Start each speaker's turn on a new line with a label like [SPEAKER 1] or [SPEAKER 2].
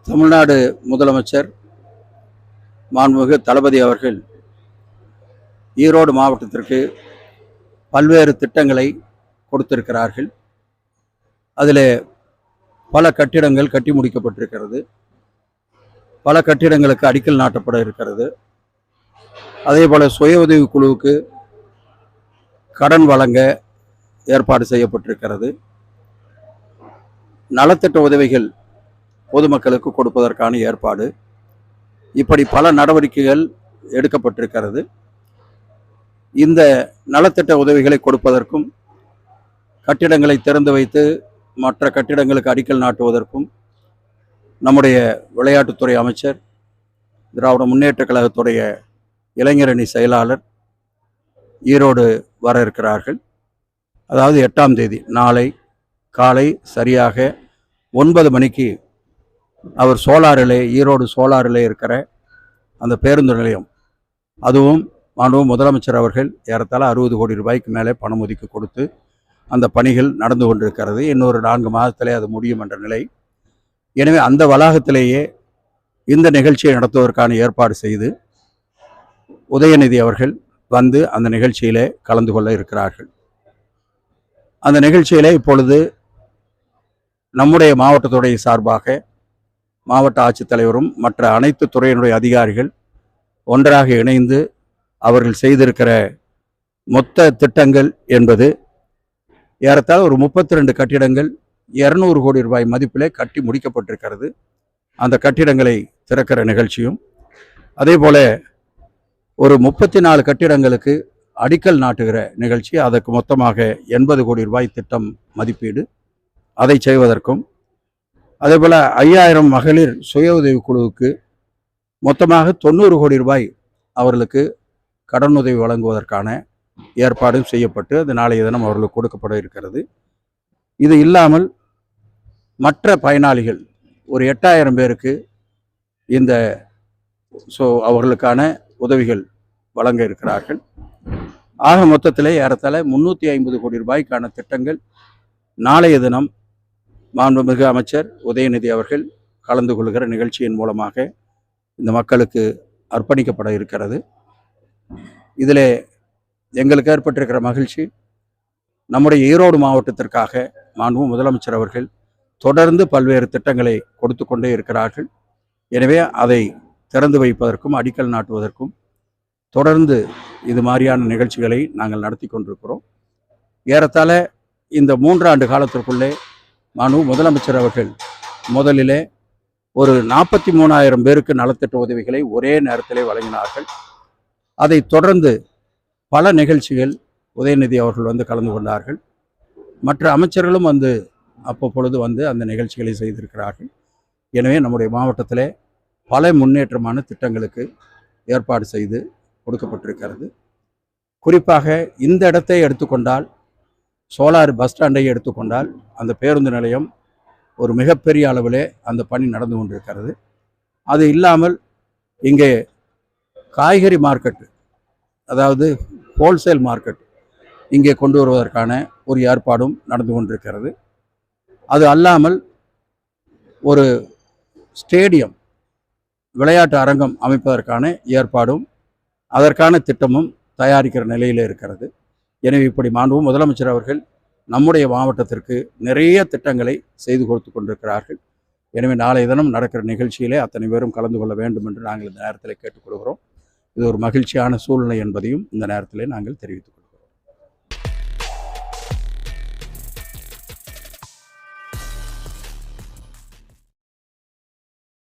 [SPEAKER 1] தமிழ்நாடு முதலமைச்சர் மாண்புமிகு தளபதி அவர்கள் ஈரோடு மாவட்டத்திற்கு பல்வேறு திட்டங்களை கொடுத்திருக்கிறார்கள். அதில் பல கட்டிடங்கள் கட்டி முடிக்கப்பட்டிருக்கிறது. பல கட்டிடங்களுக்கு அடிக்கல் நாட்டப்பட இருக்கிறது. அதே போல் சுய உதவி குழுவுக்கு கடன் வழங்க ஏற்பாடு செய்யப்பட்டிருக்கிறது. நலத்திட்ட உதவிகள் பொதுமக்களுக்கு கொடுப்பதற்கான ஏற்பாடு, இப்படி பல நடவடிக்கைகள் எடுக்கப்பட்டிருக்கிறது. இந்த நலத்திட்ட உதவிகளை கொடுப்பதற்கும் கட்டிடங்களை திறந்து வைத்து மற்ற கட்டிடங்களுக்கு அடிக்கல் நாட்டுவதற்கும் நம்முடைய விளையாட்டுத்துறை அமைச்சர், திராவிட முன்னேற்ற கழகத்துடைய இளைஞரணி செயலாளர் ஈரோடு வர இருக்கிறார்கள். அதாவது 8ஆம் தேதி நாளை காலை சரியாக 9 மணிக்கு அவர் சோலாரிலே, ஈரோடு சோலாரிலே இருக்கிற அந்த பேருந்து நிலையம், அதுவும் மாண்புமிகு முதலமைச்சர் அவர்கள் ஏறத்தாழ 60 கோடி ரூபாய்க்கு மேலே பணம் ஒதுக்கி கொடுத்து அந்த பணிகள் நடந்து கொண்டிருக்கிறது. இன்னொரு 4 மாதத்திலே அது முடியும் என்ற நிலை. எனவே அந்த வளாகத்திலேயே இந்த நிகழ்ச்சியை நடத்துவதற்கான ஏற்பாடு செய்து உதயநிதி அவர்கள் வந்து அந்த நிகழ்ச்சியிலே கலந்து கொள்ள இருக்கிறார்கள். அந்த நிகழ்ச்சியிலே இப்பொழுது நம்முடைய மாவட்டத்துடைய சார்பாக மாவட்ட ஆட்சித்தலைவரும் மற்ற அனைத்து துறையினுடைய அதிகாரிகள் ஒன்றாக இணைந்து அவர்கள் செய்திருக்கிற மொத்த திட்டங்கள் என்பது ஏறத்தாழ ஒரு 32 கட்டிடங்கள் 200 கோடி ரூபாய் மதிப்பிலே கட்டி முடிக்கப்பட்டிருக்கிறது. அந்த கட்டிடங்களை திறக்கிற நிகழ்ச்சியும், அதே போல ஒரு 34 கட்டிடங்களுக்கு அடிக்கல் நாட்டுகிற நிகழ்ச்சி, அதற்கு மொத்தமாக 80 கோடி ரூபாய் திட்டம் மதிப்பீடு, அதை செய்வதற்கும், அதே போல் 5000 மகளிர் சுய உதவி குழுவுக்கு மொத்தமாக 90 கோடி ரூபாய் அவர்களுக்கு கடனுதவி வழங்குவதற்கான ஏற்பாடும் செய்யப்பட்டு அது நாளைய தினம் அவர்களுக்கு கொடுக்கப்பட இருக்கிறது. இது இல்லாமல் மற்ற பயனாளிகள் ஒரு 8000 பேருக்கு இந்த அவர்களுக்கான உதவிகள் வழங்க இருக்கிறார்கள். ஆக மொத்தத்திலே ஏறத்தாழ 350 கோடி ரூபாய்க்கான திட்டங்கள் நாளைய தினம் மாண்புமிகு அமைச்சர் உதயநிதி அவர்கள் கலந்து கொள்கிற நிகழ்ச்சியின் மூலமாக இந்த மக்களுக்கு அர்ப்பணிக்கப்பட இருக்கிறது. இதில் எங்களுக்கு ஏற்பட்டிருக்கிற மகிழ்ச்சி, நம்முடைய ஈரோடு மாவட்டத்திற்காக மாண்புமிகு முதலமைச்சர் அவர்கள் தொடர்ந்து பல்வேறு திட்டங்களை கொடுத்து கொண்டே இருக்கிறார்கள். எனவே அதை திறந்து வைப்பதற்கும் அடிக்கல் நாட்டுவதற்கும் தொடர்ந்து இது மாதிரியான நிகழ்ச்சிகளை நாங்கள் நடத்தி கொண்டிருக்கிறோம். ஏறத்தாழ இந்த 3 ஆண்டு காலத்திற்குள்ளே மாண்புமிகு முதலமைச்சர் அவர்கள் முதலிலே ஒரு 43,000 பேருக்கு நலத்திட்ட உதவிகளை ஒரே நேரத்திலே வழங்கினார்கள். அதை தொடர்ந்து பல நிகழ்ச்சிகள் உதயநிதி அவர்கள் வந்து கலந்து கொண்டார்கள். மற்ற அமைச்சர்களும் வந்து அப்பப்பொழுது வந்து அந்த நிகழ்ச்சிகளை செய்திருக்கிறார்கள். எனவே நம்முடைய மாவட்டத்திலே பல முன்னேற்றமான திட்டங்களுக்கு ஏற்பாடு செய்து கொடுக்கப்பட்டிருக்கிறது. குறிப்பாக இந்த இடத்தை எடுத்துக்கொண்டால், சோலார் பஸ் ஸ்டாண்டை எடுத்துக்கொண்டால், அந்த பேருந்து நிலையம் ஒரு மிகப்பெரிய அளவிலே அந்த பணி நடந்து கொண்டிருக்கிறது. அது இல்லாமல் இங்கே காய்கறி மார்க்கெட், அதாவது ஹோல்சேல் மார்க்கெட் இங்கே கொண்டு வருவதற்கான ஒரு ஏற்பாடும் நடந்து கொண்டிருக்கிறது. அது அல்லாமல் ஒரு ஸ்டேடியம், விளையாட்டு அரங்கம் அமைப்பதற்கான ஏற்பாடும் அதற்கான திட்டமும் தயாரிக்கிற நிலையில் இருக்கிறது. எனவே இப்படி மாண்புமிகு முதலமைச்சர் அவர்கள் நம்முடைய மாவட்டத்திற்கு நிறைய திட்டங்களை செய்து கொடுத்து கொண்டிருக்கிறார்கள். எனவே நாளைய தினம் நடக்கிற நிகழ்ச்சியிலே அத்தனை பேரும் கலந்து கொள்ள வேண்டும் என்று நாங்கள் இந்த நேரத்தில் கேட்டுக்கொள்கிறோம். இது ஒரு மகிழ்ச்சியான சூழ்நிலை என்பதையும் இந்த நேரத்திலே நாங்கள் தெரிவித்துக் கொள்கிறோம்.